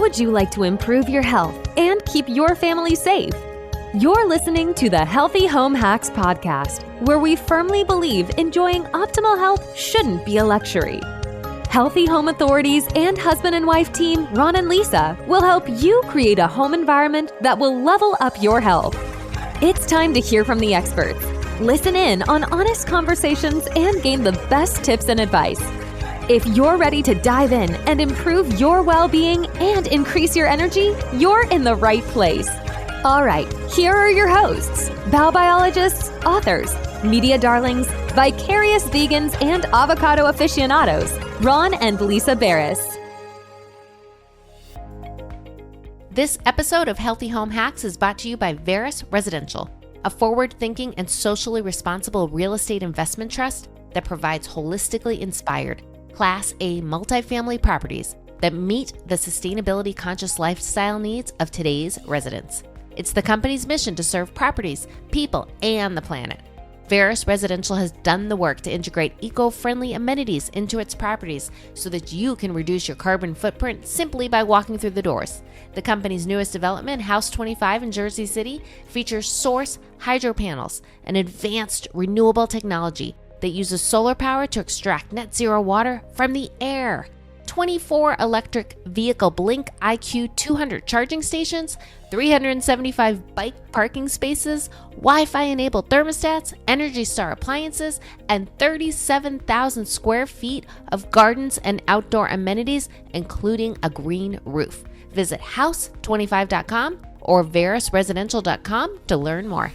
would you like to improve your health and keep your family safe? You're listening to the Healthy Home Hacks podcast, where we firmly believe enjoying optimal health shouldn't be a luxury. Healthy Home Authorities and husband and wife team Ron and Lisa will help you create a home environment that will level up your health. It's time to hear from the experts. Listen in on honest conversations and gain the best tips and advice. If you're ready to dive in and improve your well-being and increase your energy, you're in the right place. All right, here are your hosts, biobiologists, authors, media darlings, vicarious vegans, and avocado aficionados, Ron and Lisa Barris. This episode of Healthy Home Hacks is brought to you by Veris Residential, a forward-thinking and socially responsible real estate investment trust that provides holistically inspired, Class A multifamily properties that meet the sustainability-conscious lifestyle needs of today's residents. It's the company's mission to serve properties, people, and the planet. Veris Residential has done the work to integrate eco-friendly amenities into its properties so that you can reduce your carbon footprint simply by walking through the doors. The company's newest development, House 25 in Jersey City, features source hydro panels, an advanced renewable technology that uses solar power to extract net zero water from the air. 24 electric vehicle Blink IQ 200 charging stations, 375 bike parking spaces, Wi-Fi enabled thermostats, Energy Star appliances, and 37,000 square feet of gardens and outdoor amenities, including a green roof. Visit house25.com or verisresidential.com to learn more.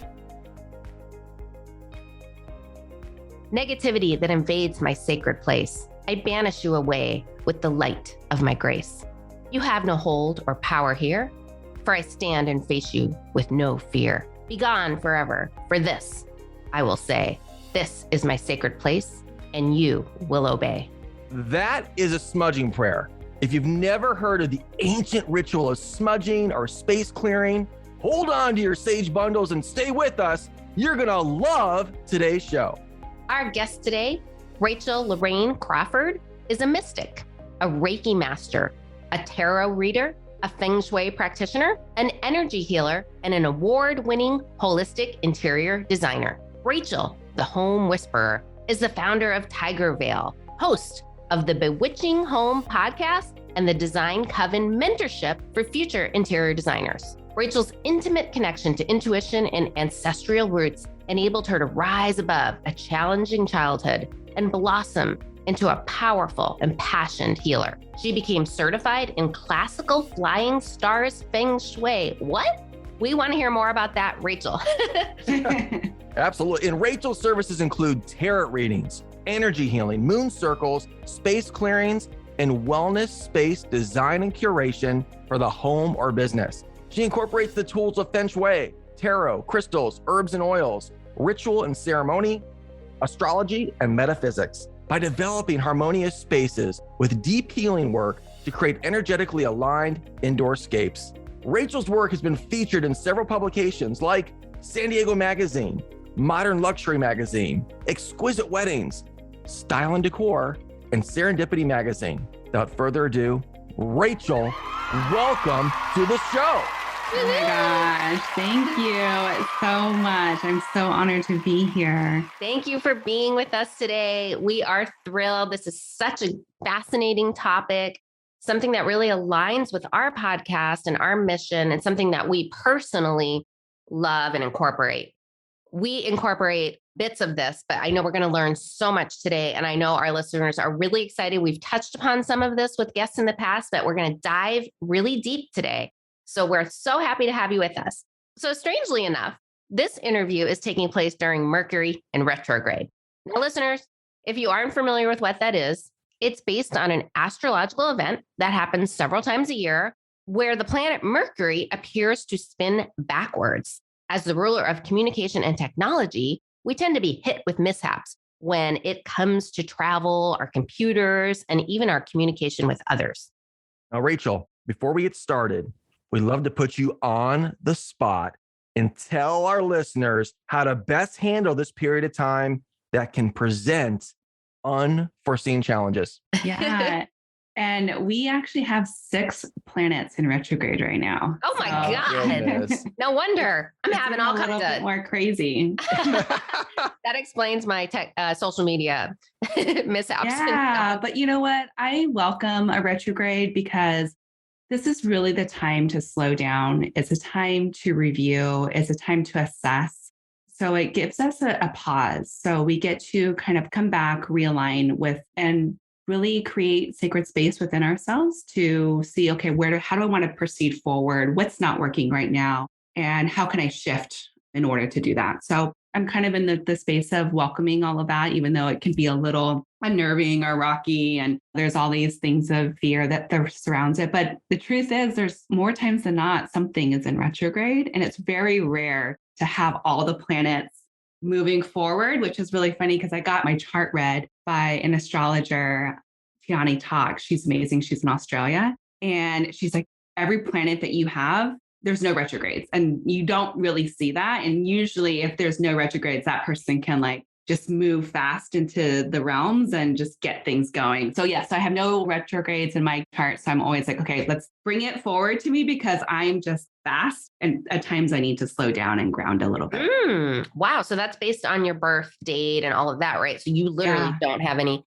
Negativity that invades my sacred place, I banish you away with the light of my grace. You have no hold or power here, for I stand and face you with no fear. Be gone forever, for this I will say, this is my sacred place, and you will obey. That is a smudging prayer. If you've never heard of the ancient ritual of smudging or space clearing, hold on to your sage bundles and stay with us. You're gonna love today's show. Our guest today, Rachel Larraine Crawford, is a mystic, a Reiki Master, a tarot reader, a Feng Shui practitioner, an energy healer, and an award-winning holistic interior designer. Rachel, the Home Whisperer, is the founder of Tiger Veil, host of the Bewitching Home podcast and the DESIGN COVEN mentorship for future interior designers. Rachel's intimate connection to intuition and ancestral roots enabled her to rise above a challenging childhood and blossom into a powerful, impassioned healer. She became certified in classical flying stars Feng Shui. What? We want to hear more about that, Rachel. Absolutely. And Rachel's services include tarot readings, energy healing, moon circles, space clearings, and wellness space design and curation for the home or business. She incorporates the tools of Feng Shui, tarot, crystals, herbs and oils, ritual and ceremony, astrology, and metaphysics by developing harmonious spaces with deep healing work to create energetically aligned indoor scapes. Rachel's work has been featured in several publications like San Diego Magazine, Modern Luxury Magazine, Exquisite Weddings, Style and Decor, and Serendipity Magazine. Without further ado, Rachel, welcome to the show. Oh my gosh, thank you so much. I'm so honored to be here. Thank you for being with us today. We are thrilled. This is such a fascinating topic, something that really aligns with our podcast and our mission, and something that we personally love and incorporate. We incorporate bits of this, but I know we're going to learn so much today. And I know our listeners are really excited. We've touched upon some of this with guests in the past, but we're going to dive really deep today. So we're so happy to have you with us. So strangely enough, this interview is taking place during Mercury in retrograde. Now, listeners, if you aren't familiar with what that is, it's based on an astrological event that happens several times a year where the planet Mercury appears to spin backwards. As the ruler of communication and technology, we tend to be hit with mishaps when it comes to travel, our computers, and even our communication with others. Now, Rachel, before we get started, we'd love to put you on the spot and tell our listeners how to best handle this period of time that can present unforeseen challenges. Yeah. And we actually have 6 planets in retrograde right now. Oh my God. No wonder I'm having all kinds of more crazy. That explains my social media mishaps. Yeah. But you know what? I welcome a retrograde because this is really the time to slow down. It's a time to review. It's a time to assess. So it gives us a pause. So we get to kind of come back, realign with, and really create sacred space within ourselves to see, okay, how do I want to proceed forward? What's not working right now? And how can I shift in order to do that? So I'm kind of in the space of welcoming all of that, even though it can be a little unnerving or rocky. And there's all these things of fear that surrounds it. But the truth is there's more times than not, something is in retrograde, and it's very rare to have all the planets moving forward, which is really funny because I got my chart read by an astrologer, Tiani Talk. She's amazing. She's in Australia. And she's like, every planet that you have, there's no retrogrades. And you don't really see that. And usually if there's no retrogrades, that person can like just move fast into the realms and just get things going. So yes, I have no retrogrades in my chart. So I'm always like, okay, let's bring it forward to me because I'm just fast. And at times I need to slow down and ground a little bit. Wow. So that's based on your birth date and all of that, right? So you literally don't have any.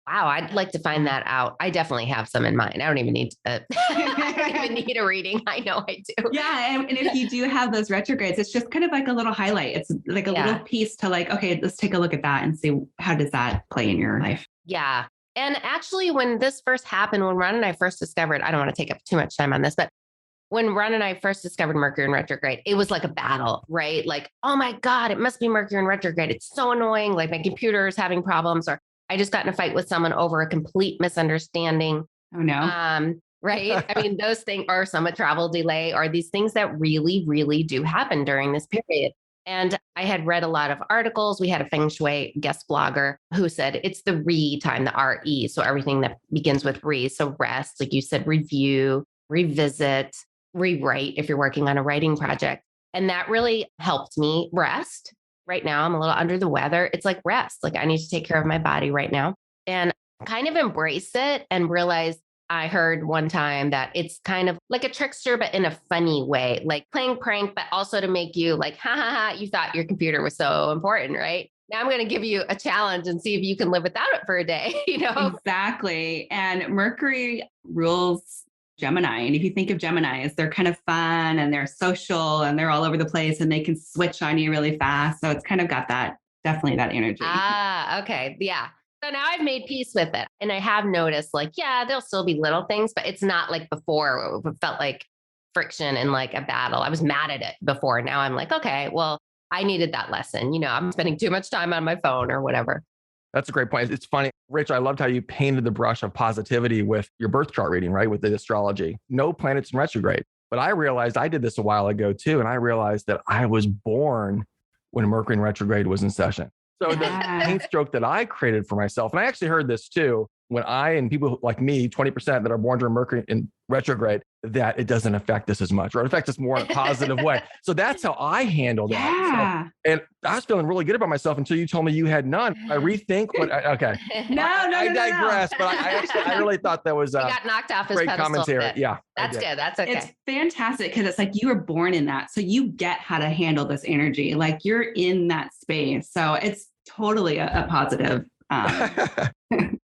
Wow, I'd like to find that out. I definitely have some in mind. I don't even need I don't even need a reading. I know I do. Yeah. And if you do have those retrogrades, it's just kind of like a little highlight. It's like a little piece to like, okay, let's take a look at that and see how does that play in your life. Yeah. And actually, when this first happened, when Ron and I first discovered, I don't want to take up too much time on this, but when Ron and I first discovered Mercury in retrograde, it was like a battle, right? Like, oh my God, it must be Mercury in retrograde. It's so annoying. Like my computer is having problems, or I just got in a fight with someone over a complete misunderstanding. Oh no. Right. I mean, those things are some travel delay or these things that really, really do happen during this period. And I had read a lot of articles. We had a Feng Shui guest blogger who said it's the re time, the RE. So everything that begins with re. So rest, like you said, review, revisit, rewrite if you're working on a writing project. And that really helped me rest. Right now, I'm a little under the weather. It's like rest. Like I need to take care of my body right now and kind of embrace it and realize I heard one time that it's kind of like a trickster, but in a funny way, like playing prank, but also to make you like, ha ha ha, you thought your computer was so important, right? Now I'm going to give you a challenge and see if you can live without it for a day, you know? Exactly. And Mercury rules Gemini. And if you think of Geminis, they're kind of fun and they're social and they're all over the place and they can switch on you really fast. So it's kind of got definitely that energy. Okay. Yeah. So now I've made peace with it. And I have noticed like, yeah, there'll still be little things, but it's not like before it felt like friction and like a battle. I was mad at it before. Now I'm like, okay, well, I needed that lesson. You know, I'm spending too much time on my phone or whatever. That's a great point. It's funny, Rich, I loved how you painted the brush of positivity with your birth chart reading, right? With the astrology, no planets in retrograde. But I realized I did this a while ago too. And I realized that I was born when Mercury in retrograde was in session. So the paint stroke that I created for myself, and I actually heard this too, when I and people like me, 20% that are born during Mercury in retrograde, that it doesn't affect us as much, or it affects us more in a positive way. So that's how I handled it. Yeah. So, and I was feeling really good about myself until you told me you had none. I rethink what, okay. I digress, but I really thought that was he got knocked off his great pedestal commentary. bit. Yeah. That's good. That's okay. It's fantastic because it's like you were born in that. So you get how to handle this energy. Like you're in that space. So it's totally a positive.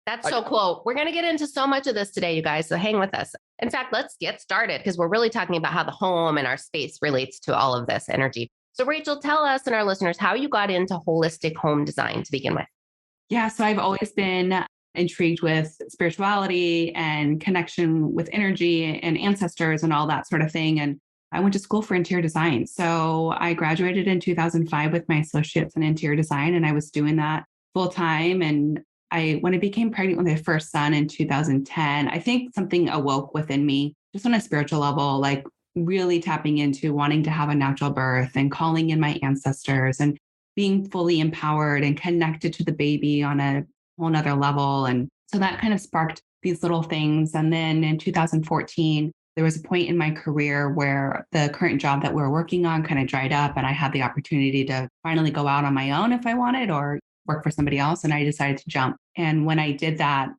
That's so cool. We're going to get into so much of this today, you guys. So hang with us. In fact, let's get started because we're really talking about how the home and our space relates to all of this energy. So Rachel, tell us and our listeners how you got into holistic home design to begin with. Yeah. So I've always been intrigued with spirituality and connection with energy and ancestors and all that sort of thing. And I went to school for interior design. So I graduated in 2005 with my associates in interior design, and I was doing that full time. And when I became pregnant with my first son in 2010, I think something awoke within me, just on a spiritual level, like really tapping into wanting to have a natural birth and calling in my ancestors and being fully empowered and connected to the baby on a whole nother level. And so that kind of sparked these little things. And then in 2014, there was a point in my career where the current job that we were working on kind of dried up, and I had the opportunity to finally go out on my own if I wanted, or work for somebody else. And I decided to jump. And when I did that,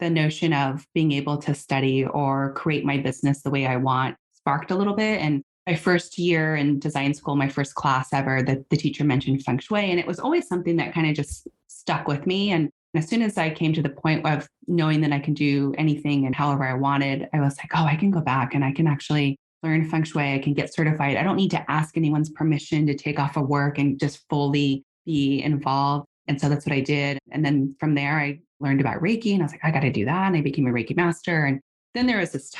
the notion of being able to study or create my business the way I want sparked a little bit. And my first year in design school, my first class ever, the teacher mentioned Feng Shui. And it was always something that kind of just stuck with me. And as soon as I came to the point of knowing that I can do anything and however I wanted, I was like, oh, I can go back and I can actually learn Feng Shui. I can get certified. I don't need to ask anyone's permission to take off of work and just fully be involved. And so that's what I did. And then from there, I learned about Reiki and I was like, I got to do that. And I became a Reiki Master. And then there was this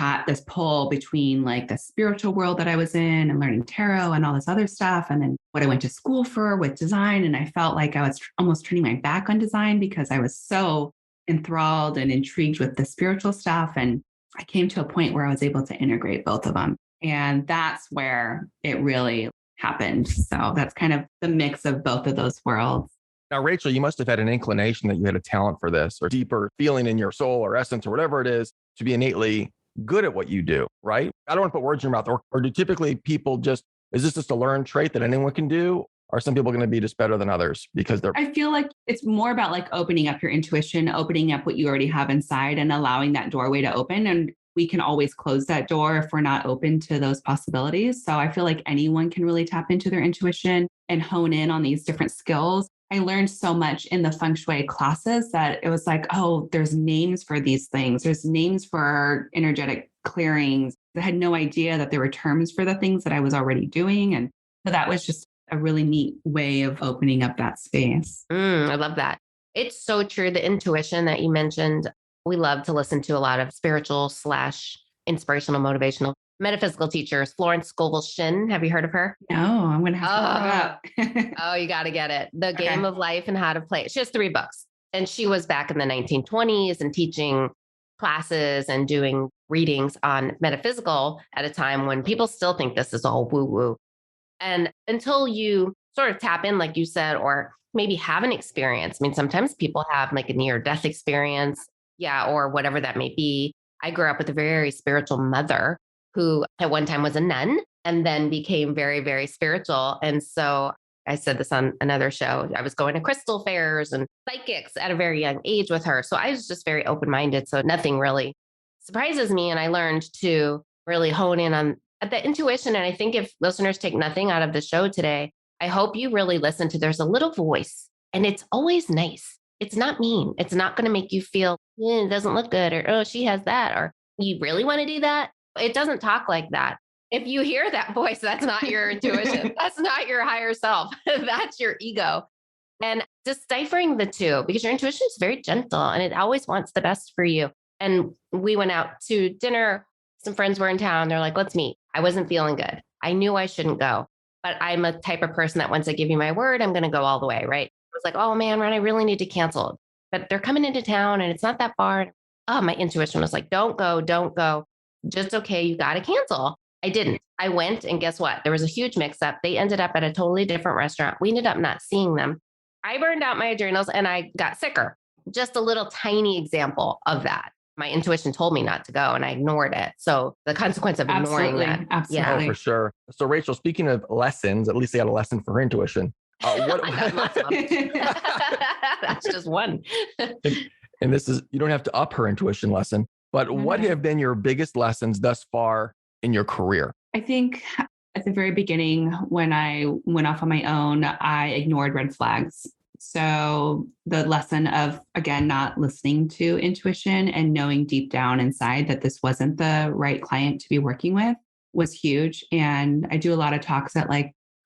pull between like the spiritual world that I was in and learning tarot and all this other stuff. And then what I went to school for with design. And I felt like I was almost turning my back on design because I was so enthralled and intrigued with the spiritual stuff. And I came to a point where I was able to integrate both of them. And that's where it really happened. So that's kind of the mix of both of those worlds. Now, Rachel, you must have had an inclination that you had a talent for this or deeper feeling in your soul or essence or whatever it is to be innately good at what you do, right? I don't want to put words in your mouth. Or do typically people is this just a learned trait that anyone can do? Are some people going to be just better than others because they're... I feel like it's more about like opening up your intuition, opening up what you already have inside and allowing that doorway to open. And we can always close that door if we're not open to those possibilities. So I feel like anyone can really tap into their intuition and hone in on these different skills. I learned so much in the Feng Shui classes that it was like, oh, there's names for these things. There's names for energetic clearings. I had no idea that there were terms for the things that I was already doing. And so that was just a really neat way of opening up that space. I love that. It's so true. The intuition that you mentioned, we love to listen to a lot of spiritual / inspirational, motivational, metaphysical teachers. Florence Scovel Shin. Have you heard of her? No, I'm going to have to look it up. Oh, you got to get it. The Okay. Game of Life and How to Play it. She has 3 books. And she was back in the 1920s and teaching classes and doing readings on metaphysical at a time when people still think this is all woo-woo. And until you sort of tap in, like you said, or maybe have an experience. I mean, sometimes people have like a near-death experience, or whatever that may be. I grew up with a very spiritual mother who at one time was a nun and then became very, very spiritual. And so I said this on another show. I was going to crystal fairs and psychics at a very young age with her. So I was just very open-minded. So nothing really surprises me. And I learned to really hone in on the intuition. And I think if listeners take nothing out of the show today, I hope you really listen to, there's a little voice and it's always nice. It's not mean. It's not going to make you feel, it doesn't look good, or, oh, she has that, or you really want to do that? It doesn't talk like that. If you hear that voice, that's not your intuition. That's not your higher self. That's your ego. And deciphering the two, because your intuition is very gentle and it always wants the best for you. And we went out to dinner. Some friends were in town. They're like, let's meet. I wasn't feeling good. I knew I shouldn't go, but I'm a type of person that once I give you my word, I'm going to go all the way, right? I was like, oh man, Ron, I really need to cancel. But they're coming into town and it's not that far. Oh, my intuition was like, don't go. Just okay. You got to cancel. I didn't. I went and guess what? There was a huge mix up. They ended up at a totally different restaurant. We ended up not seeing them. I burned out my adrenals and I got sicker. Just a little tiny example of that. My intuition told me not to go and I ignored it. So the consequence of ignoring that. Absolutely. Oh, for sure. So Rachel, speaking of lessons, at least they had a lesson for her intuition. I got lots of them. That's just one. And this is, you don't have to up her intuition lesson, but what have been your biggest lessons thus far in your career? I think at the very beginning, when I went off on my own, I ignored red flags. So the lesson of, again, not listening to intuition and knowing deep down inside that this wasn't the right client to be working with was huge. And I do a lot of talks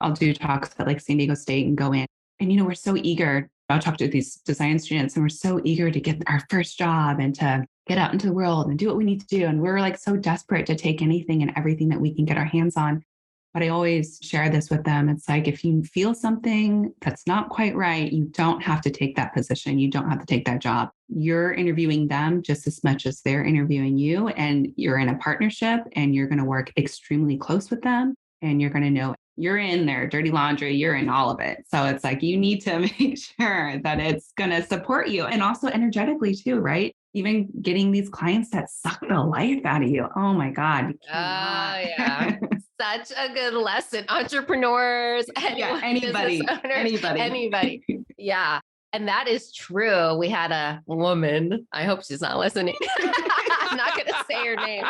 I'll do talks at like San Diego State and go in. And, we're so eager. I'll talk to these design students and we're so eager to get our first job and to get out into the world and do what we need to do. And we're like so desperate to take anything and everything that we can get our hands on. But I always share this with them. It's like, if you feel something that's not quite right, you don't have to take that position. You don't have to take that job. You're interviewing them just as much as they're interviewing you. And you're in a partnership and you're going to work extremely close with them. And you're going to know you're in their dirty laundry. You're in all of it. So it's like, you need to make sure that it's going to support you. And also energetically too, right? Even getting these clients that suck the life out of you. Oh my God. Oh yeah. Such a good lesson. Entrepreneurs, anybody. Yeah. And that is true. We had a woman. I hope she's not listening. I'm not going to say her name.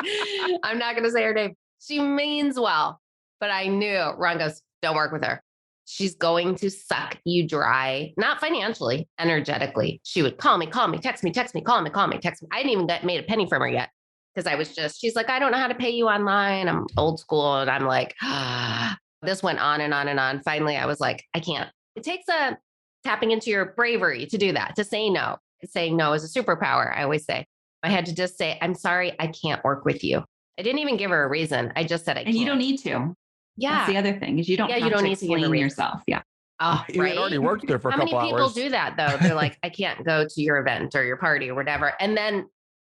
I'm not going to say her name. She means well, but I knew. Ron goes, don't work with her. She's going to suck you dry, not financially, energetically. She would call me, text me, call me, text me. I didn't even made a penny from her yet. Because I was she's like, I don't know how to pay you online. I'm old school. And I'm like, this went on and on and on. Finally, I was like, I can't. It takes a tapping into your bravery to do that, to say no. Saying no is a superpower, I always say. I had to just say, I'm sorry, I can't work with you. I didn't even give her a reason. I just said I can't. And you don't need to. Yeah. That's the other thing is you don't have to explain yourself. Yeah. Oh, You had already worked there for a couple hours. How many people do that though? They're like, I can't go to your event or your party or whatever. And then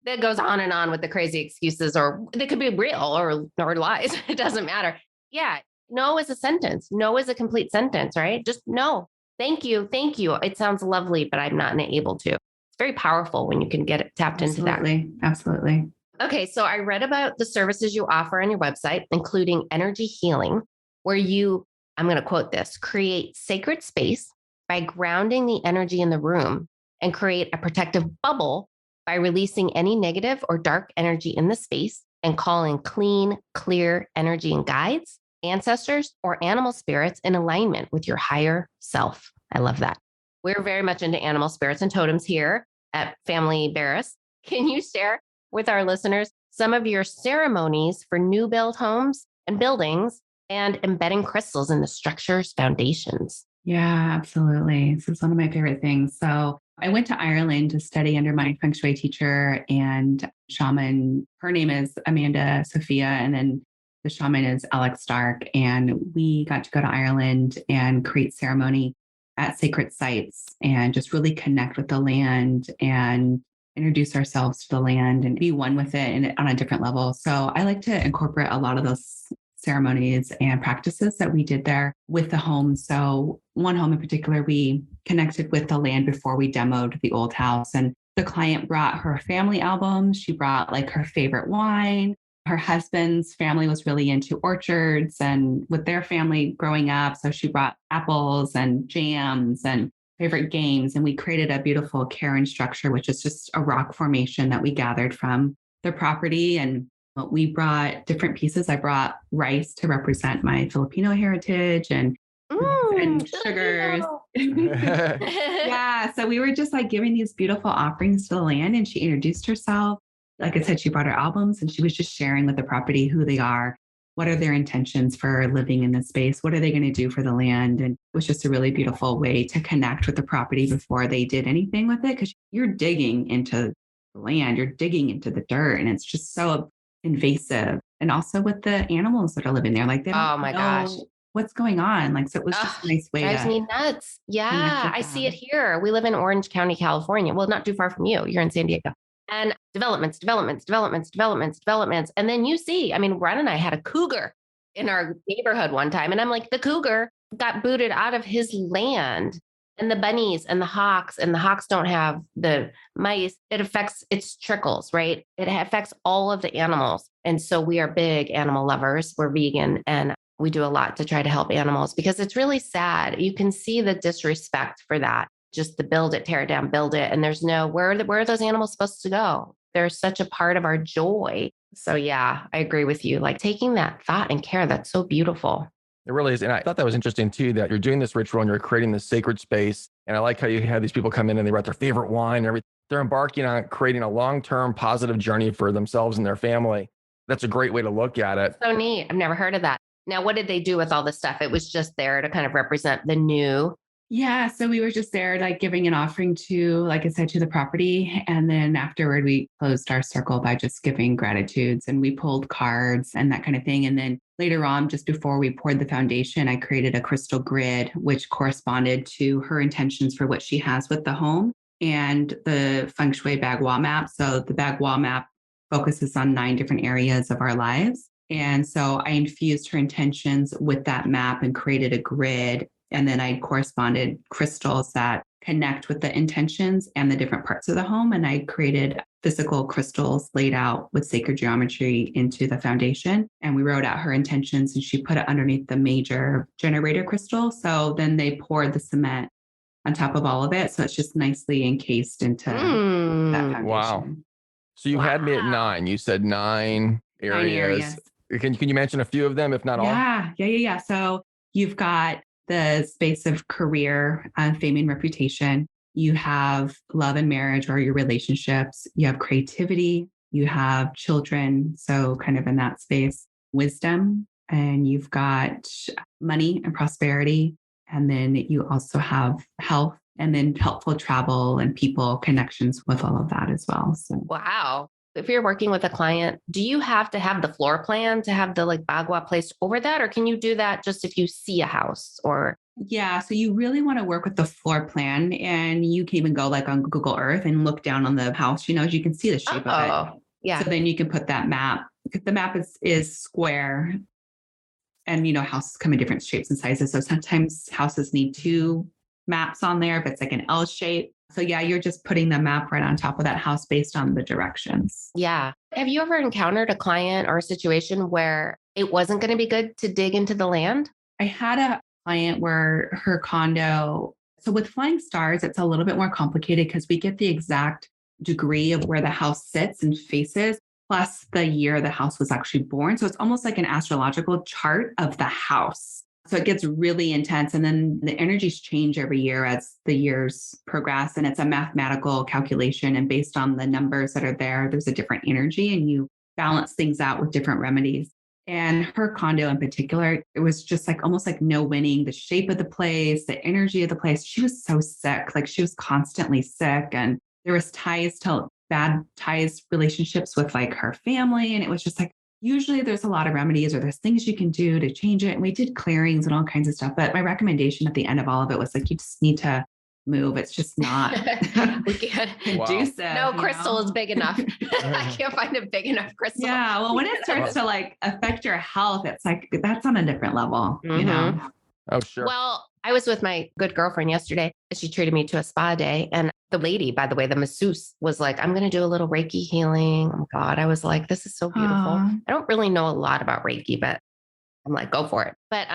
that goes on and on with the crazy excuses, or they could be real or lies. It doesn't matter. Yeah. No is a sentence. No is a complete sentence, right? Just no. Thank you. Thank you. It sounds lovely, but I'm not able to. It's very powerful when you can get it tapped into that. Absolutely. Okay. So I read about the services you offer on your website, including energy healing, where you, I'm going to quote this, create sacred space by grounding the energy in the room and create a protective bubble by releasing any negative or dark energy in the space and calling clean, clear energy and guides, ancestors, or animal spirits in alignment with your higher self. I love that. We're very much into animal spirits and totems here at Family Barris. Can you share with our listeners some of your ceremonies for new build homes and buildings and embedding crystals in the structure's foundations? Yeah, absolutely. This is one of my favorite things. So I went to Ireland to study under my Feng Shui teacher and shaman. Her name is Amanda Sophia, and then the shaman is Alex Stark. And we got to go to Ireland and create ceremony at sacred sites and just really connect with the land and introduce ourselves to the land and be one with it and on a different level. So I like to incorporate a lot of those ceremonies and practices that we did there with the home. So one home in particular, we connected with the land before we demoed the old house. And the client brought her family album. She brought like her favorite wine. Her husband's family was really into orchards and with their family growing up. So she brought apples and jams and favorite games. And we created a beautiful cairn structure, which is just a rock formation that we gathered from the property. And we brought different pieces. I brought rice to represent my Filipino heritage and sugars. Yeah. So we were just like giving these beautiful offerings to the land. And she introduced herself. Like I said, she brought her albums and she was just sharing with the property who they are. What are their intentions for living in this space? What are they going to do for the land? And it was just a really beautiful way to connect with the property before they did anything with it. Because you're digging into the land, you're digging into the dirt, and it's just so invasive. And also with the animals that are living there, like they don't know what's going on. Like, so it was just a nice way drives me nuts. Yeah, I see it here. We live in Orange County, California. Well, not too far from you. You're in San Diego. And developments. And then you see, I mean, Ron and I had a cougar in our neighborhood one time. And I'm like, the cougar got booted out of his land. And the bunnies and the hawks don't have the mice. It affects, it's trickles, right? It affects all of the animals. And so we are big animal lovers. We're vegan and we do a lot to try to help animals because it's really sad. You can see the disrespect for that. Just the build it, tear it down, build it. And there's no, where are those animals supposed to go? They're such a part of our joy. So yeah, I agree with you. Like taking that thought and care, that's so beautiful. It really is. And I thought that was interesting too, that you're doing this ritual and you're creating this sacred space. And I like how you have these people come in and they brought their favorite wine and everything. They're embarking on creating a long-term positive journey for themselves and their family. That's a great way to look at it. So neat. I've never heard of that. Now, what did they do with all this stuff? It was just there to kind of represent the new. Yeah. So we were just there, like giving an offering to, like I said, to the property. And then afterward, we closed our circle by just giving gratitudes and we pulled cards and that kind of thing. And then later on, just before we poured the foundation, I created a crystal grid, which corresponded to her intentions for what she has with the home and the Feng Shui Bagua map. So the Bagua map focuses on 9 different areas of our lives. And so I infused her intentions with that map and created a grid. And then I corresponded crystals that connect with the intentions and the different parts of the home. And I created physical crystals laid out with sacred geometry into the foundation. And we wrote out her intentions and she put it underneath the major generator crystal. So then they poured the cement on top of all of it. So it's just nicely encased into that foundation. Wow. So you had me at 9. You said 9 areas. 9 areas. Can you mention a few of them, if not all? Yeah. So you've got the space of career, fame and reputation. You have love and marriage or your relationships. You have creativity. You have children. So kind of in that space, wisdom, and you've got money and prosperity. And then you also have health, and then helpful travel and people connections with all of that as well. So Wow. If you're working with a client, do you have to have the floor plan to have the like bagua placed over that? Or can you do that just if you see a house or? yeah, so you really want to work with the floor plan, and you can even go like on Google Earth and look down on the house, as you can see the shape of it. Yeah. So then you can put that map. If the map is square, and houses come in different shapes and sizes. So sometimes houses need 2 maps on there if it's like an L shape. So yeah, you're just putting the map right on top of that house based on the directions. Yeah. Have you ever encountered a client or a situation where it wasn't going to be good to dig into the land? I had a client where her condo, so with flying stars, it's a little bit more complicated because we get the exact degree of where the house sits and faces, plus the year the house was actually born. So it's almost like an astrological chart of the house. So it gets really intense. And then the energies change every year as the years progress. And it's a mathematical calculation. And based on the numbers that are there, there's a different energy, and you balance things out with different remedies. And her condo in particular, it was just like almost like no winning, the shape of the place, the energy of the place. She was so sick, like she was constantly sick. And there was bad ties, relationships with like her family. And it was just like, usually there's a lot of remedies or there's things you can do to change it. And we did clearings and all kinds of stuff. But my recommendation at the end of all of it was like, you just need to move. It's just not conducive. No crystal is big enough. I can't find a big enough crystal. Yeah. Well, when it starts to like affect your health, it's like, that's on a different level, Oh, sure. Well, I was with my good girlfriend yesterday, and she treated me to a spa day. And the lady, by the way, the masseuse was like, I'm going to do a little Reiki healing. Oh my God. I was like, this is so beautiful. I don't really know a lot about Reiki, but I'm like, go for it. But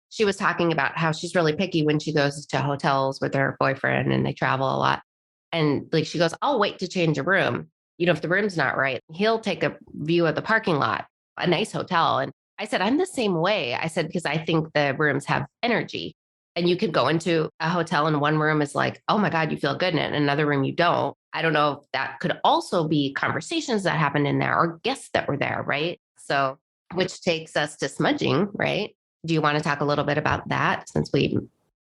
she was talking about how she's really picky when she goes to hotels with her boyfriend and they travel a lot. And like, she goes, I'll wait to change a room. If the room's not right, he'll take a view of the parking lot, a nice hotel. And I said, I'm the same way. I said, because I think the rooms have energy, and you could go into a hotel and one room is like, oh my God, you feel good in it. And another room, you don't. I don't know if that could also be conversations that happened in there or guests that were there. Right. So, which takes us to smudging, right? Do you want to talk a little bit about that, since we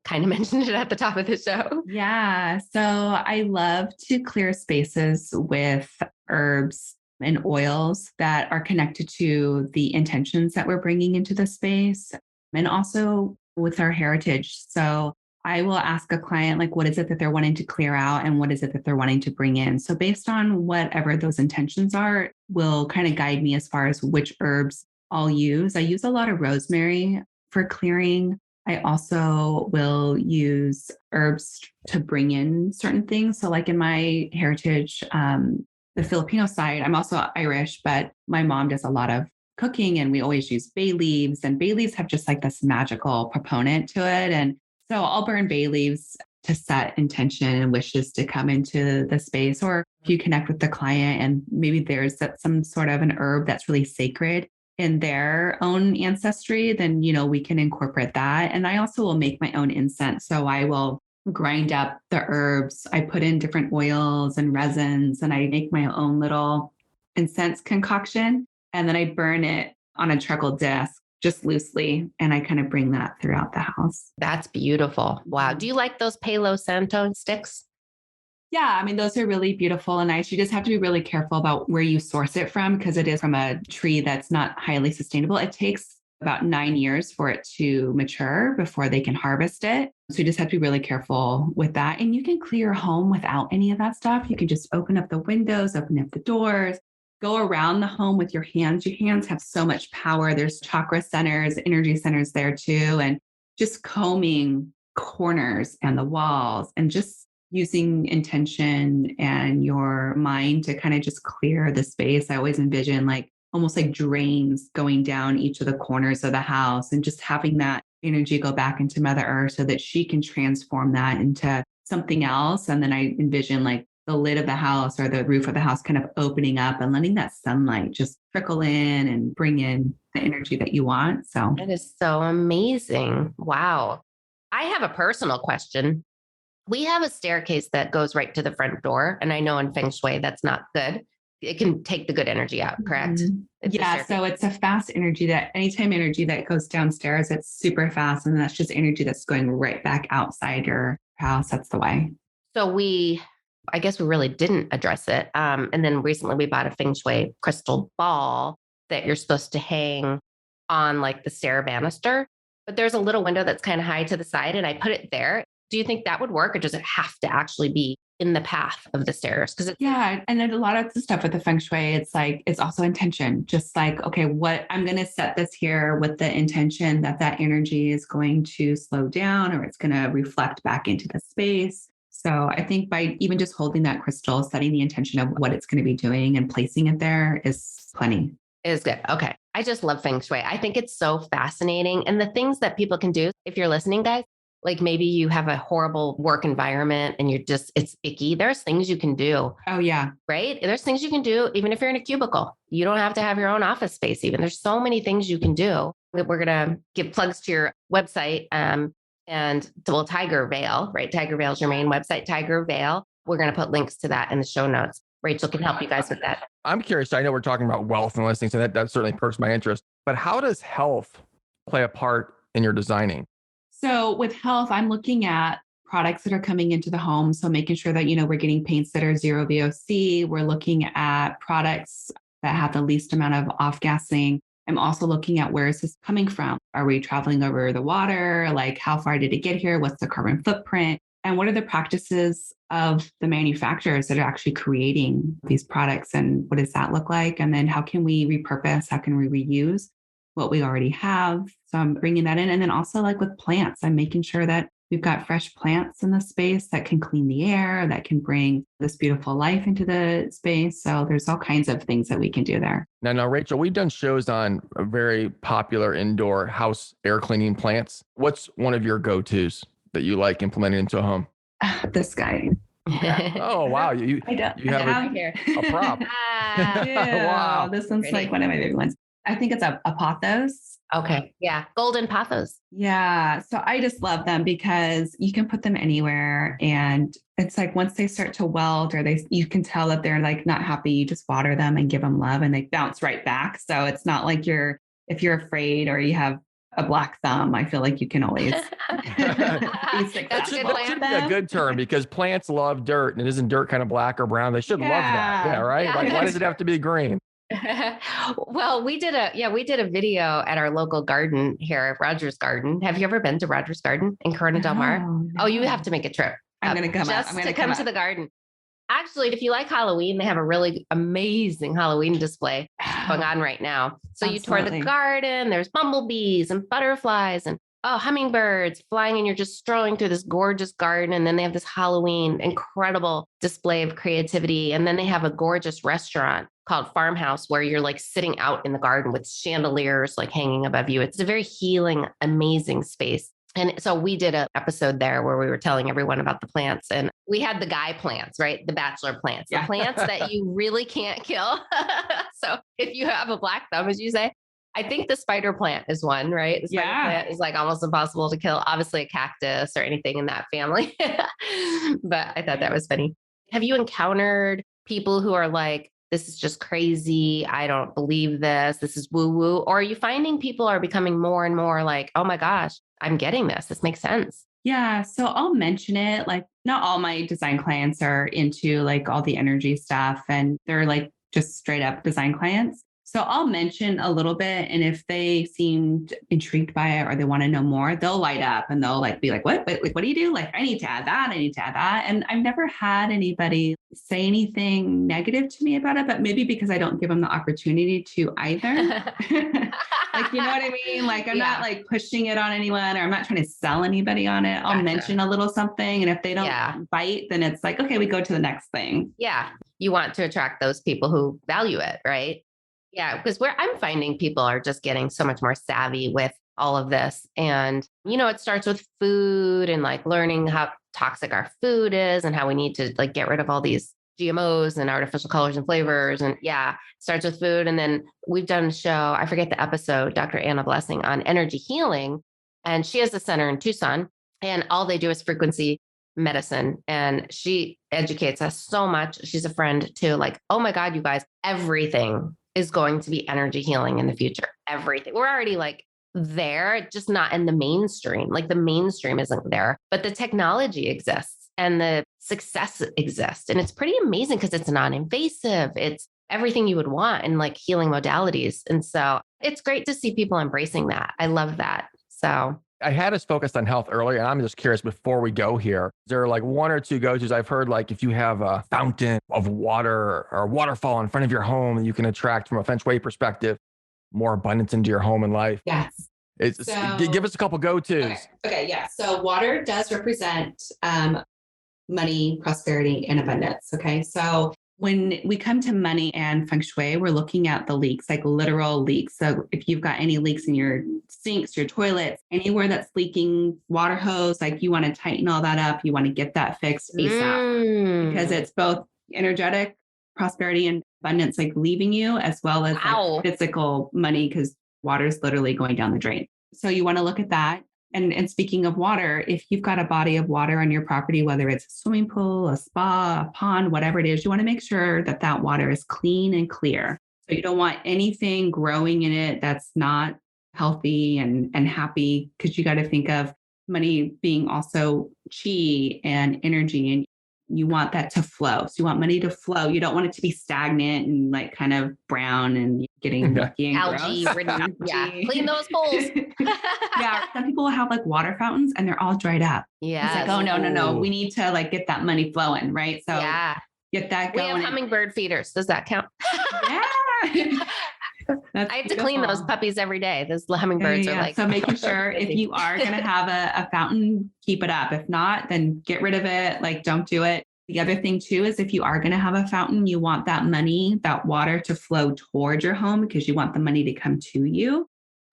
kind of mentioned it at the top of the show? Yeah. So I love to clear spaces with herbs and oils that are connected to the intentions that we're bringing into the space, and also with our heritage. So I will ask a client, like, what is it that they're wanting to clear out and what is it that they're wanting to bring in? So based on whatever those intentions are, will kind of guide me as far as which herbs I'll use. I use a lot of rosemary for clearing. I also will use herbs to bring in certain things. So like in my heritage, the Filipino side, I'm also Irish, but my mom does a lot of cooking and we always use bay leaves, and bay leaves have just like this magical proponent to it. And so I'll burn bay leaves to set intention and wishes to come into the space. Or if you connect with the client and maybe there's some sort of an herb that's really sacred in their own ancestry, then, we can incorporate that. And I also will make my own incense. So I will grind up the herbs. I put in different oils and resins, and I make my own little incense concoction. And then I burn it on a charcoal disc just loosely. And I kind of bring that throughout the house. That's beautiful. Wow. Do you like those Palo Santo sticks? Yeah, I mean, those are really beautiful and nice. You just have to be really careful about where you source it from, because it is from a tree that's not highly sustainable. It takes about 9 years for it to mature before they can harvest it. So you just have to be really careful with that. And you can clear your home without any of that stuff. You can just open up the windows, open up the doors, go around the home with your hands. Your hands have so much power. There's chakra centers, energy centers there too. And just combing corners and the walls and just using intention and your mind to kind of just clear the space. I always envision like almost like drains going down each of the corners of the house and just having that energy go back into Mother Earth so that she can transform that into something else. And then I envision like the lid of the house or the roof of the house kind of opening up and letting that sunlight just trickle in and bring in the energy that you want. So that is so amazing. Wow. I have a personal question. We have a staircase that goes right to the front door. And I know in Feng Shui, that's not good. It can take the good energy out, correct? Yeah. So it's a fast energy that anytime energy that goes downstairs, it's super fast. And that's just energy that's going right back outside your house. That's the way. So I guess we really didn't address it. And then recently we bought a Feng Shui crystal ball that you're supposed to hang on like the stair banister, but there's a little window that's kind of high to the side and I put it there. Do you think that would work or does it have to actually be in the path of the stairs? Yeah. And then a lot of the stuff with the Feng Shui, it's like, it's also intention, just like, okay, what I'm going to set this here with the intention that that energy is going to slow down or it's going to reflect back into the space. So I think by even just holding that crystal, setting the intention of what it's going to be doing and placing it there is plenty. Is good. Okay. I just love Feng Shui. I think it's so fascinating. And the things that people can do, if you're listening, guys, like maybe you have a horrible work environment and it's icky. There's things you can do. Oh, yeah. Right. There's things you can do, even if you're in a cubicle. You don't have to have your own office space, even. There's so many things you can do. We're going to give plugs to your website and Tiger Veil, right? Tiger Veil is your main website, Tiger Veil. We're going to put links to that in the show notes. Rachel can help you guys with that. I'm curious. I know we're talking about wealth and listing, so that certainly perks my interest. But how does health play a part in your designing? So with health, I'm looking at products that are coming into the home. So making sure that, we're getting paints that are zero VOC. We're looking at products that have the least amount of off-gassing. I'm also looking at where is this coming from? Are we traveling over the water? Like how far did it get here? What's the carbon footprint? And what are the practices of the manufacturers that are actually creating these products? And what does that look like? And then how can we repurpose? How can we reuse what we already have? So I'm bringing that in. And then also like with plants, I'm making sure that we've got fresh plants in the space that can clean the air, that can bring this beautiful life into the space. So there's all kinds of things that we can do there. Now, Rachel, we've done shows on very popular indoor house air cleaning plants. What's one of your go-tos that you like implementing into a home? This guy. Yeah. Oh, wow. You have a prop. Yeah. Wow. This one's like one of my favorite ones. I think it's a pothos. Okay. Yeah. Golden pothos. Yeah. So I just love them because you can put them anywhere. And it's like once they start to weld or you can tell that they're like not happy, you just water them and give them love and they bounce right back. So it's not like if you're afraid or you have a black thumb, I feel like you can always that should be a good term because plants love dirt and isn't dirt kind of black or brown? They should love that. Yeah. Right. Yeah. Like, why does it have to be green? Well, we did a video at our local garden here, Rogers Garden. Have you ever been to Rogers Garden in Corona Del Mar? No. Oh, you have to make a trip. I'm going to come just to come to the garden. Actually, if you like Halloween, they have a really amazing Halloween display going on right now. So you tour the garden, there's bumblebees and butterflies and hummingbirds flying, and you're just strolling through this gorgeous garden. And then they have this Halloween incredible display of creativity. And then they have a gorgeous restaurant called Farmhouse where you're like sitting out in the garden with chandeliers like hanging above you. It's a very healing, amazing space. And so we did an episode there where we were telling everyone about the plants, and we had the guy plants, right? The bachelor plants, the plants that you really can't kill. So if you have a black thumb, as you say, I think the spider plant is one, right? The spider plant is like almost impossible to kill. Obviously a cactus or anything in that family. But I thought that was funny. Have you encountered people who are like, this is just crazy. I don't believe this. This is woo woo. Or are you finding people are becoming more and more like, oh my gosh, I'm getting this. This makes sense. Yeah. So I'll mention it. Like not all my design clients are into like all the energy stuff and they're like just straight up design clients. So I'll mention a little bit. And if they seemed intrigued by it or they want to know more, they'll light up and they'll like be like, what do you do? Like, I need to add that. I need to add that. And I've never had anybody say anything negative to me about it, but maybe because I don't give them the opportunity to either. Like, you know what I mean? Like, I'm not like pushing it on anyone or I'm not trying to sell anybody on it. I'll mention a little something. And if they don't bite, then it's like, okay, we go to the next thing. Yeah. You want to attract those people who value it, right? Yeah, because I'm finding people are just getting so much more savvy with all of this. And, it starts with food and like learning how toxic our food is and how we need to like get rid of all these GMOs and artificial colors and flavors. And yeah, starts with food. And then we've done a show, I forget the episode, Dr. Anna Blessing on energy healing. And she has a center in Tucson and all they do is frequency medicine. And she educates us so much. She's a friend too. Like, oh my God, you guys, everything is going to be energy healing in the future. Everything. We're already like there, just not in the mainstream. Like the mainstream isn't there, but the technology exists. And the success exists. And it's pretty amazing because it's non-invasive. It's everything you would want in like healing modalities. And so it's great to see people embracing that. I love that. So I had us focused on health earlier, and I'm just curious before we go here, is there like one or two go-tos? I've heard like if you have a fountain of water or a waterfall in front of your home, you can attract from a Feng Shui perspective, more abundance into your home and life. Yes. Give us a couple go-tos. Okay. Yeah. So water does represent money, prosperity, and abundance. Okay. So when we come to money and Feng Shui, we're looking at the leaks, like literal leaks. So if you've got any leaks in your sinks, your toilets, anywhere that's leaking, water hose, like you want to tighten all that up. You want to get that fixed ASAP because it's both energetic prosperity and abundance, like leaving you, as well as like physical money, because water is literally going down the drain. So you want to look at that. And speaking of water, if you've got a body of water on your property, whether it's a swimming pool, a spa, a pond, whatever it is, you want to make sure that that water is clean and clear. So you don't want anything growing in it that's not healthy and happy, because you got to think of money being also chi and energy, and you want that to flow. So you want money to flow. You don't want it to be stagnant and like kind of brown and getting mucky and algae ridden. Yeah, clean those pools. Yeah, some people have like water fountains and they're all dried up. Yeah, it's like, oh no, we need to like get that money flowing, right? So get that going. We have hummingbird feeders. Does that count? Yeah. I have to clean those puppies every day. Those hummingbirds are like. So making sure if you are going to have a fountain, keep it up. If not, then get rid of it. Like, don't do it. The other thing too is if you are going to have a fountain, you want that money, that water to flow toward your home, because you want the money to come to you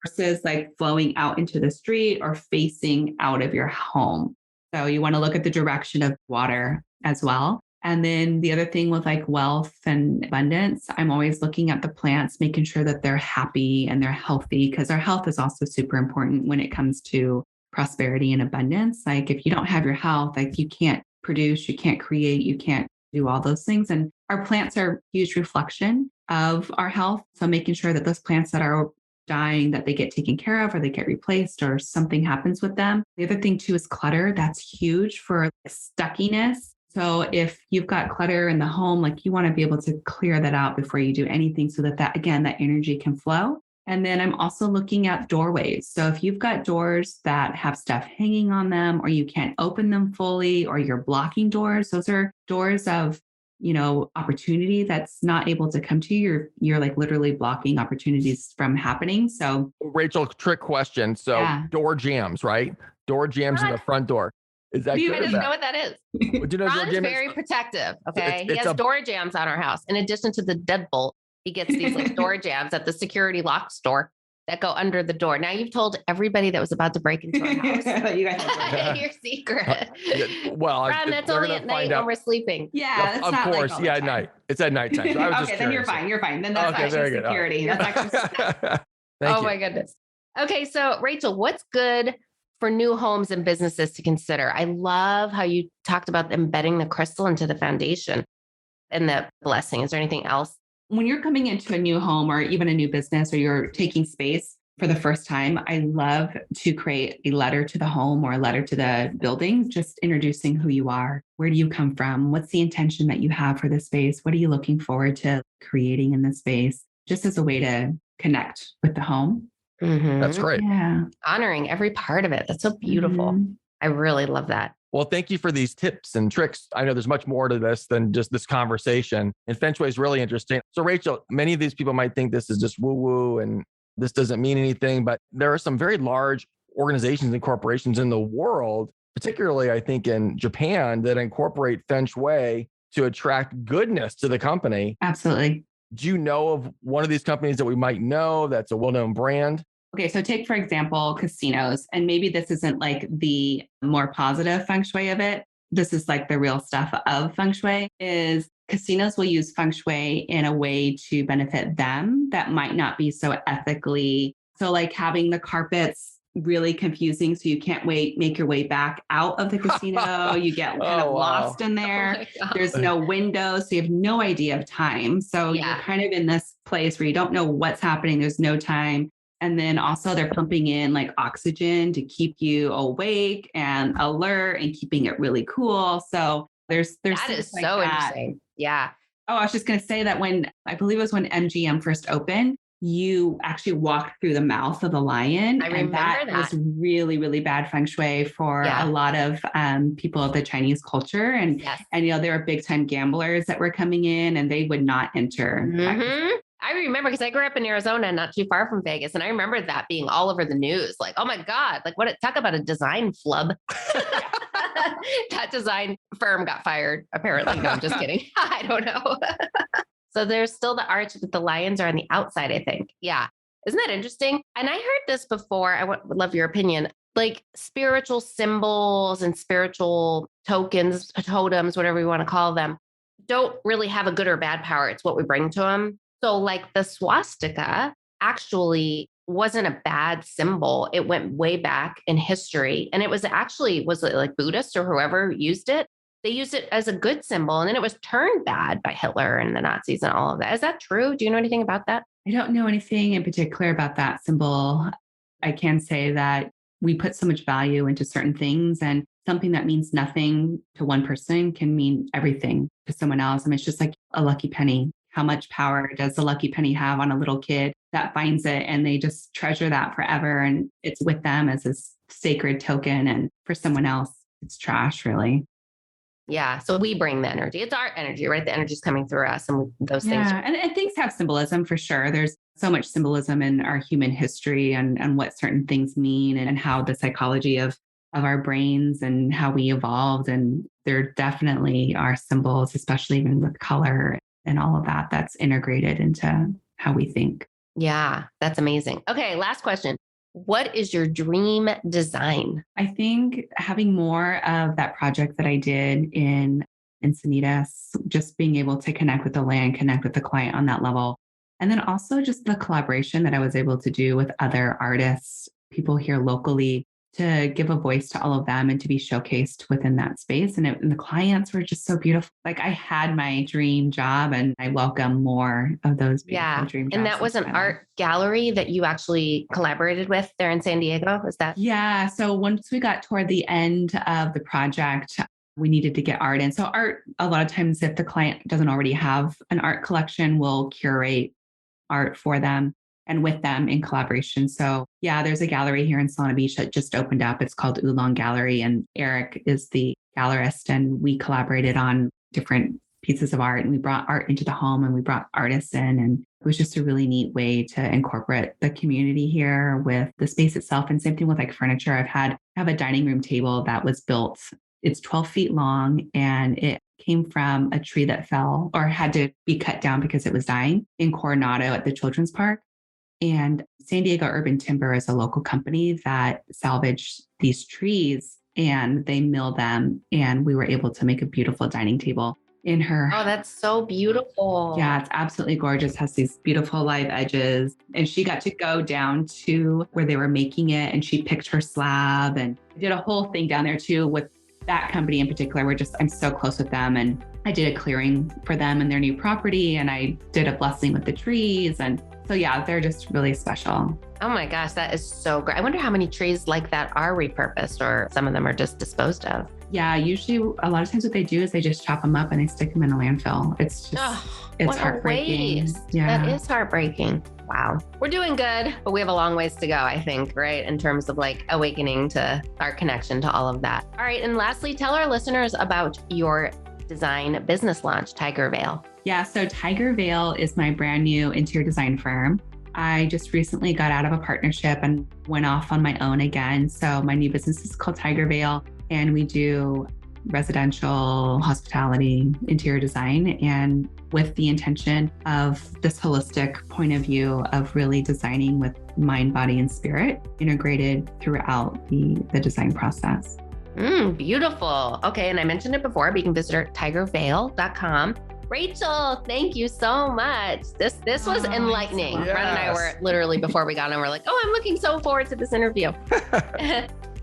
versus like flowing out into the street or facing out of your home. So you want to look at the direction of water as well. And then the other thing with like wealth and abundance, I'm always looking at the plants, making sure that they're happy and they're healthy, because our health is also super important when it comes to prosperity and abundance. Like if you don't have your health, like you can't produce, you can't create, you can't do all those things. And our plants are a huge reflection of our health. So making sure that those plants that are dying, that they get taken care of or they get replaced or something happens with them. The other thing too is clutter. That's huge for stuckiness. So if you've got clutter in the home, like you want to be able to clear that out before you do anything so that again, that energy can flow. And then I'm also looking at doorways. So if you've got doors that have stuff hanging on them, or you can't open them fully, or you're blocking doors, those are doors of, opportunity that's not able to come to you. You're like literally blocking opportunities from happening. So Rachel, trick question. So door jams, right? Door jams in the front door. Is that I don't know what that is. Ron's very protective. Okay. He has door jams on our house. In addition to the deadbolt, he gets these like door jams at the security lock store that go under the door. Now you've told everybody that was about to break into our house. You guys your secret. Well, Ron, that's only at night when we're sleeping. Yeah. Of course. Like at night. It's at nighttime. So I was just then you're fine. You're fine. Then that's actually security. That's actually Thank you. My goodness. Okay. So Rachel, what's good for new homes and businesses to consider? I love how you talked about embedding the crystal into the foundation and the blessing. Is there anything else? When you're coming into a new home or even a new business, or you're taking space for the first time, I love to create a letter to the home or a letter to the building, just introducing who you are. Where do you come from? What's the intention that you have for this space? What are you looking forward to creating in this space? Just as a way to connect with the home. Mm-hmm. That's great. Yeah. Honoring every part of it. That's so beautiful. Mm-hmm. I really love that. Well, thank you for these tips and tricks. I know there's much more to this than just this conversation. And Feng Shui is really interesting. So Rachel, many of these people might think this is just woo-woo and this doesn't mean anything, but there are some very large organizations and corporations in the world, particularly I think in Japan, that incorporate Feng Shui to attract goodness to the company. Absolutely. Do you know of one of these companies that we might know that's a well-known brand? Okay, so take, for example, casinos, and maybe this isn't like the more positive feng shui of it. This is like the real stuff of feng shui is casinos will use feng shui in a way to benefit them that might not be so ethically. So like having the carpets really confusing. So you can't make your way back out of the casino. You get kind of lost in there. There's no windows. So you have no idea of time. So you're kind of in this place where you don't know what's happening. There's no time. And then also they're pumping in like oxygen to keep you awake and alert and keeping it really cool. So there's that is like so interesting. Yeah. Oh, I was just going to say that when I believe it was when MGM first opened, you actually walked through the mouth of the lion. I remember that was really, really bad feng shui for a lot of people of the Chinese culture. And, and, you know, there were big time gamblers that were coming in and they would not enter. Mm-hmm. I remember because I grew up in Arizona, not too far from Vegas. And I remember that being all over the news. Like, oh my God, like talk about a design flub. That design firm got fired, apparently. No, I'm just kidding. I don't know. So there's still the arch, but the lions are on the outside, I think. Yeah. Isn't that interesting? And I heard this before. I would love your opinion. Like spiritual symbols and spiritual tokens, totems, whatever you want to call them, don't really have a good or bad power. It's what we bring to them. So like the swastika actually wasn't a bad symbol. It went way back in history. And it was it like Buddhists or whoever used it? They used it as a good symbol. And then it was turned bad by Hitler and the Nazis and all of that. Is that true? Do you know anything about that? I don't know anything in particular about that symbol. I can say that we put so much value into certain things, and something that means nothing to one person can mean everything to someone else. I mean, it's just like a lucky penny. How much power does the lucky penny have on a little kid that finds it and they just treasure that forever? And it's with them as this sacred token. And for someone else, it's trash, really. Yeah. So we bring the energy. It's our energy, right? The energy is coming through us and those things. Yeah. And things have symbolism for sure. There's so much symbolism in our human history and what certain things mean and how the psychology of our brains and how we evolved. And there definitely are symbols, especially even with color and all of that, that's integrated into how we think. Yeah, that's amazing. Okay, last question. What is your dream design? I think having more of that project that I did in Encinitas, just being able to connect with the land, connect with the client on that level. And then also just the collaboration that I was able to do with other artists, people here locally, to give a voice to all of them and to be showcased within that space. And the clients were just so beautiful. Like I had my dream job and I welcome more of those beautiful dream jobs. And that was an art gallery that you actually collaborated with there in San Diego, was that? Yeah. So once we got toward the end of the project, we needed to get art in. So art, a lot of times if the client doesn't already have an art collection, we'll curate art for them and with them in collaboration. So yeah, there's a gallery here in Solana Beach that just opened up. It's called Oolong Gallery, and Eric is the gallerist, and we collaborated on different pieces of art, and we brought art into the home and we brought artists in, and it was just a really neat way to incorporate the community here with the space itself. And same thing with like furniture. I have a dining room table that was built. It's 12 feet long, and it came from a tree that fell or had to be cut down because it was dying in Coronado at the Children's Park. And San Diego Urban Timber is a local company that salvaged these trees and they mill them. And we were able to make a beautiful dining table in her. Oh, that's so beautiful. Yeah, it's absolutely gorgeous. Has these beautiful live edges. And she got to go down to where they were making it, and she picked her slab and did a whole thing down there too with that company in particular. I'm so close with them, and I did a clearing for them in their new property, and I did a blessing with the trees. And so yeah, they're just really special. Oh my gosh, that is so great. I wonder how many trees like that are repurposed, or some of them are just disposed of. Yeah, usually a lot of times what they do is they just chop them up and they stick them in a landfill. It's just, it's heartbreaking. Yeah, that is heartbreaking. Wow. We're doing good, but we have a long ways to go, I think, right? In terms of like awakening to our connection to all of that. All right. And lastly, tell our listeners about your design business launch, Tiger Veil. Yeah. So Tiger Veil is my brand new interior design firm. I just recently got out of a partnership and went off on my own again. So my new business is called Tiger Veil, and we do residential, hospitality, interior design, and with the intention of this holistic point of view of really designing with mind, body, and spirit integrated throughout the design process. Beautiful. Okay. And I mentioned it before, but you can visit her at tigerveil.com. Rachel, thank you so much. This was enlightening. Yes. Brad and I were literally before we got on, we're like, oh, I'm looking so forward to this interview.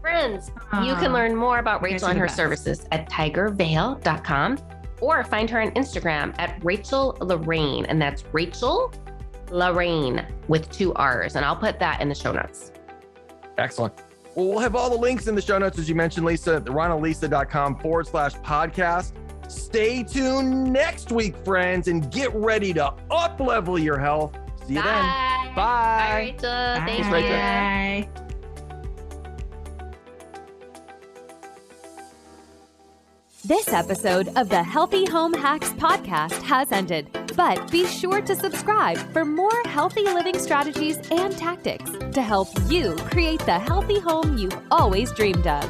Friends, you can learn more about Rachel and her services at tigerveil.com or find her on Instagram at Rachel Larraine. And that's Rachel Larraine with 2 R's. And I'll put that in the show notes. Excellent. Well, we'll have all the links in the show notes, as you mentioned, Lisa, at ronalisa.com/podcast. Stay tuned next week, friends, and get ready to up-level your health. See you then. Bye. Bye, Rachel. Thanks, Rachel. Bye. This episode of the Healthy Home Hacks podcast has ended, but be sure to subscribe for more healthy living strategies and tactics to help you create the healthy home you've always dreamed of.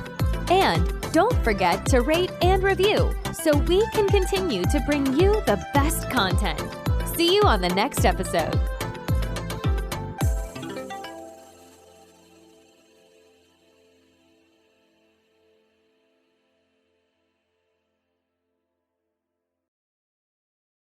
And don't forget to rate and review so we can continue to bring you the best content. See you on the next episode.